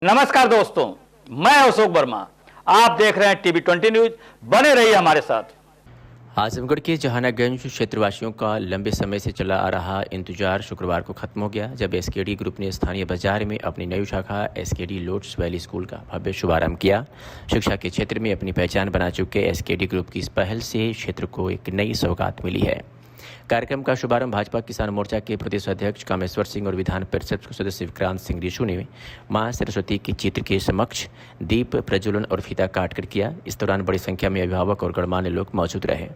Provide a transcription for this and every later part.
नमस्कार दोस्तों, मैं अशोक वर्मा। आप देख रहे हैं टीवी 20 न्यूज। बने रहिए हमारे साथ। आजमगढ़ के जहानागंज क्षेत्रवासियों का लंबे समय से चला आ रहा इंतजार शुक्रवार को खत्म हो गया, जब एसकेडी ग्रुप ने स्थानीय बाजार में अपनी नई शाखा एसकेडी लोटस वैली स्कूल का भव्य शुभारंभ किया। शिक्षा के क्षेत्र में अपनी पहचान बना चुके एसकेडी ग्रुप की इस पहल से क्षेत्र को एक नई सौगात मिली है। कार्यक्रम का शुभारंभ भाजपा किसान मोर्चा के प्रदेश अध्यक्ष कामेश्वर सिंह और विधान परिषद सदस्य विक्रांत सिंह रिशु ने मां सरस्वती के चित्र के समक्ष दीप प्रज्वलन और फीता काट कर किया। इस दौरान बड़ी संख्या में अभिभावक और गणमान्य लोग मौजूद रहे।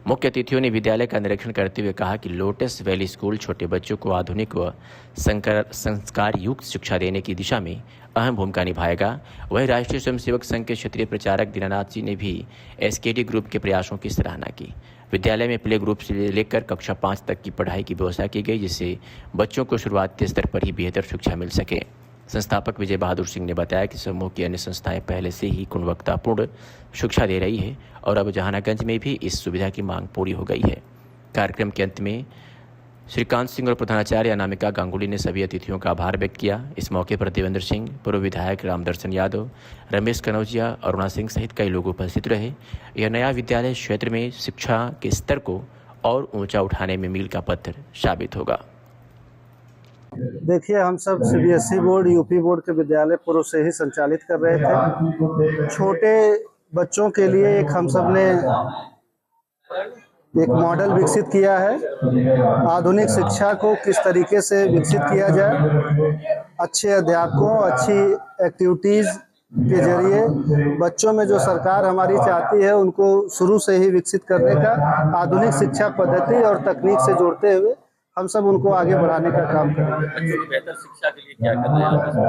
मुख्य अतिथियों ने विद्यालय का निरीक्षण करते हुए कहा कि लोटस वैली स्कूल छोटे बच्चों को आधुनिक व संस्कार युक्त शिक्षा देने की दिशा में अहम भूमिका निभाएगा। वहीं राष्ट्रीय स्वयंसेवक संघ के क्षेत्रीय प्रचारक दीनानाथ जी ने भी एसकेडी ग्रुप के प्रयासों की सराहना की। विद्यालय में प्ले ग्रुप से लेकर कक्षा 5 तक की पढ़ाई की व्यवस्था की गई, जिससे बच्चों को शुरुआती स्तर पर ही बेहतर शिक्षा मिल सके। संस्थापक विजय बहादुर सिंह ने बताया कि समूह की अन्य संस्थाएं पहले से ही गुणवत्तापूर्ण शिक्षा दे रही है और अब जहानागंज में भी इस सुविधा की मांग पूरी हो गई है। कार्यक्रम के अंत में श्रीकांत सिंह और प्रधानाचार्य अनामिका गांगुली ने सभी अतिथियों का आभार व्यक्त किया। इस मौके पर देवेंद्र सिंह, पूर्व विधायक रामदर्शन यादव, रमेश कनौजिया, अरुणा सिंह सहित कई लोग उपस्थित रहे। यह नया विद्यालय क्षेत्र में शिक्षा के स्तर को और ऊंचा उठाने में मील का पत्थर साबित होगा। देखिए, हम सब सीबीएसई बोर्ड, यूपी बोर्ड के विद्यालय पूर्व से ही संचालित कर रहे थे। छोटे बच्चों के लिए हम सब ने एक मॉडल विकसित किया है। आधुनिक शिक्षा को किस तरीके से विकसित किया जाए, अच्छे अध्यापकों, अच्छी एक्टिविटीज़ के जरिए बच्चों में जो सरकार हमारी चाहती है उनको शुरू से ही विकसित करने का, आधुनिक शिक्षा पद्धति और तकनीक से जोड़ते हुए हम सब उनको आगे बढ़ाने का काम करेंगे। बेहतर शिक्षा के लिए क्या कर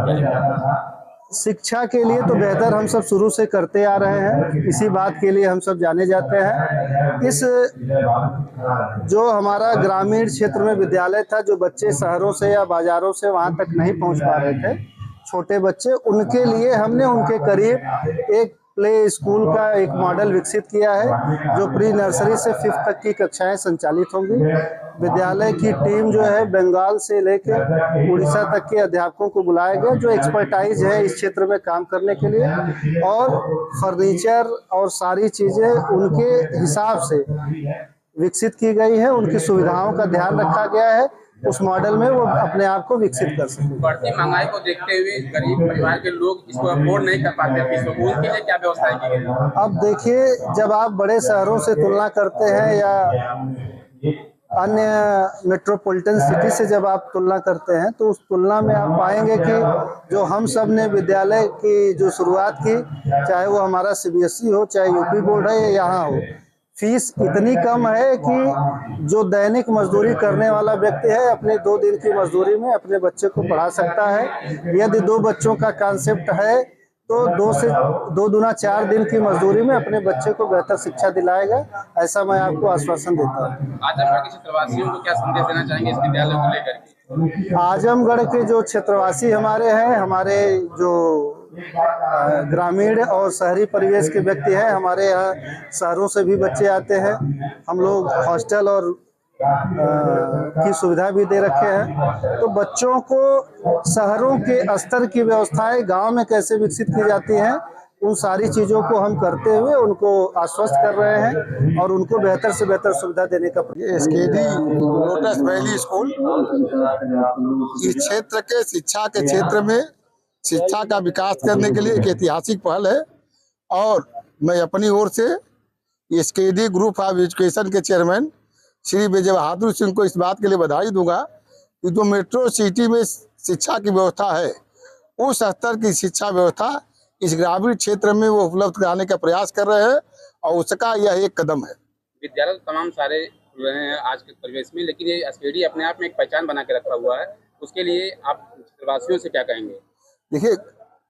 रहे हैं? शिक्षा के लिए तो बेहतर हम सब शुरू से करते आ रहे हैं, इसी बात के लिए हम सब जाने जाते हैं। इस जो हमारा ग्रामीण क्षेत्र में विद्यालय था, जो बच्चे शहरों से या बाजारों से वहां तक नहीं पहुंच पा रहे थे, छोटे बच्चे, उनके लिए हमने उनके करीब एक प्ले स्कूल का एक मॉडल विकसित किया है, जो प्री नर्सरी से 5th तक की कक्षाएं संचालित होंगी। विद्यालय की टीम जो है बंगाल से लेकर उड़ीसा तक के अध्यापकों को बुलाया गया, जो एक्सपर्टाइज है इस क्षेत्र में काम करने के लिए, और फर्नीचर और सारी चीज़ें उनके हिसाब से विकसित की गई है। उनकी सुविधाओं का ध्यान रखा गया है, उस मॉडल में वो अपने आप को विकसित कर सकें। बढ़ती महंगाई को देखते हुए गरीब परिवार के लोग इसको अफोर्ड नहीं कर पाते, उनके लिए क्या व्यवस्थाएं की गई? अब देखिए, जब आप बड़े शहरों से तुलना करते हैं या अन्य मेट्रोपॉलिटन सिटी से जब आप तुलना करते हैं, तो उस तुलना में आप पाएंगे कि जो हम सब ने विद्यालय की जो शुरुआत की, चाहे वो हमारा सीबीएसई हो, चाहे यूपी बोर्ड है या यहाँ हो, फीस इतनी कम है कि जो दैनिक मजदूरी करने वाला व्यक्ति है अपने 2 दिन की मजदूरी में अपने बच्चे को पढ़ा सकता है। यदि 2 बच्चों का कॉन्सेप्ट है तो 2 से 2 दूना 4 दिन की मजदूरी में अपने बच्चे को बेहतर शिक्षा दिलाएगा। ऐसा मैं आपको आश्वासन देता हूँ। आजमगढ़ के क्षेत्रवासियों को क्या संदेश देना चाहेंगे इस विद्यालय को लेकर के? आजमगढ़ के जो क्षेत्रवासी हमारे हैं, हमारे जो ग्रामीण और शहरी परिवेश के व्यक्ति हैं, हमारे यहाँ शहरों से भी बच्चे आते हैं। हम लोग हॉस्टल और की सुविधा भी दे रखे हैं। तो बच्चों को शहरों के स्तर की व्यवस्थाएं गांव में कैसे विकसित की जाती हैं, उन सारी चीज़ों को हम करते हुए उनको आश्वस्त कर रहे हैं और उनको बेहतर से बेहतर सुविधा देने का एसकेडी लोटस वैली स्कूल इस क्षेत्र के शिक्षा के क्षेत्र में शिक्षा का विकास करने के लिए एक ऐतिहासिक पहल है। और मैं अपनी ओर से एसकेडी ग्रुप ऑफ एजुकेशन के चेयरमैन श्री विजय बहादुर सिंह को इस बात के लिए बधाई दूंगा कि जो मेट्रो सिटी में शिक्षा की व्यवस्था है, उस स्तर की शिक्षा व्यवस्था इस ग्रामीण क्षेत्र में वो उपलब्ध कराने का प्रयास कर रहे हैं और उसका यह एक कदम है। विद्यालय तो तमाम सारे खुल रहे हैं आज के परिवेश में, लेकिन ये एसकेडी अपने आप में एक पहचान बना के रखा हुआ है, उसके लिए आप क्षेत्रवासियों से क्या कहेंगे? देखिए,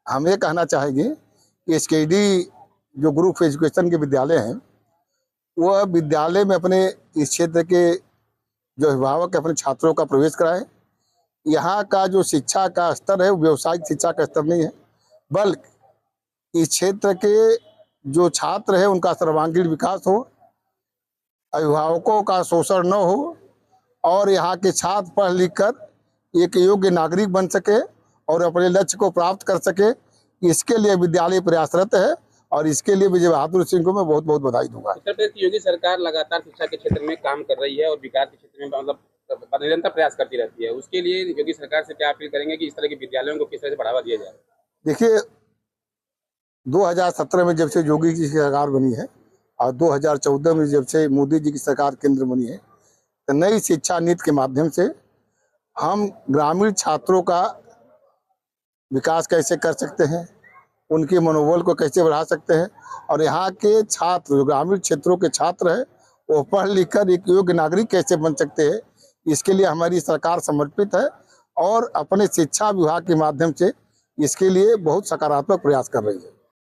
हम ये कहना चाहेंगे कि एसकेडी जो ग्रुप एजुकेशन के विद्यालय हैं, वह विद्यालय में अपने इस क्षेत्र के जो अभिभावक अपने छात्रों का प्रवेश कराएं। यहाँ का जो शिक्षा का स्तर है वो व्यावसायिक शिक्षा का स्तर नहीं है, बल्कि इस क्षेत्र के जो छात्र हैं उनका सर्वांगीण विकास हो, अभिभावकों का शोषण न हो और यहाँ के छात्र पढ़ लिख कर एक योग्य नागरिक बन सके और अपने लक्ष्य को प्राप्त कर सके, इसके लिए विद्यालय प्रयासरत है और इसके लिए विजय बहादुर सिंह को मैं बहुत बहुत बधाई दूंगा। उत्तर प्रदेश की योगी सरकार लगातार शिक्षा के क्षेत्र में काम कर रही है और विकास के क्षेत्र में मतलब निरंतर प्रयास करती रहती है। उसके लिए योगी सरकार से क्या अपील करेंगे कि इस तरह के विद्यालयों को किस तरह से बढ़ावा दिया जाए? देखिए, 2017 में जब से योगी जी की सरकार बनी है और 2014 में जब से मोदी जी की सरकार केंद्र बनी है, तो नई शिक्षा नीति के माध्यम से हम ग्रामीण छात्रों का विकास कैसे कर सकते हैं, उनके मनोबल को कैसे बढ़ा सकते हैं और यहाँ के छात्र जो ग्रामीण क्षेत्रों के छात्र हैं वो पढ़ लिख कर एक योग्य नागरिक कैसे बन सकते हैं, इसके लिए हमारी सरकार समर्पित है और अपने शिक्षा विभाग के माध्यम से इसके लिए बहुत सकारात्मक प्रयास कर रही है।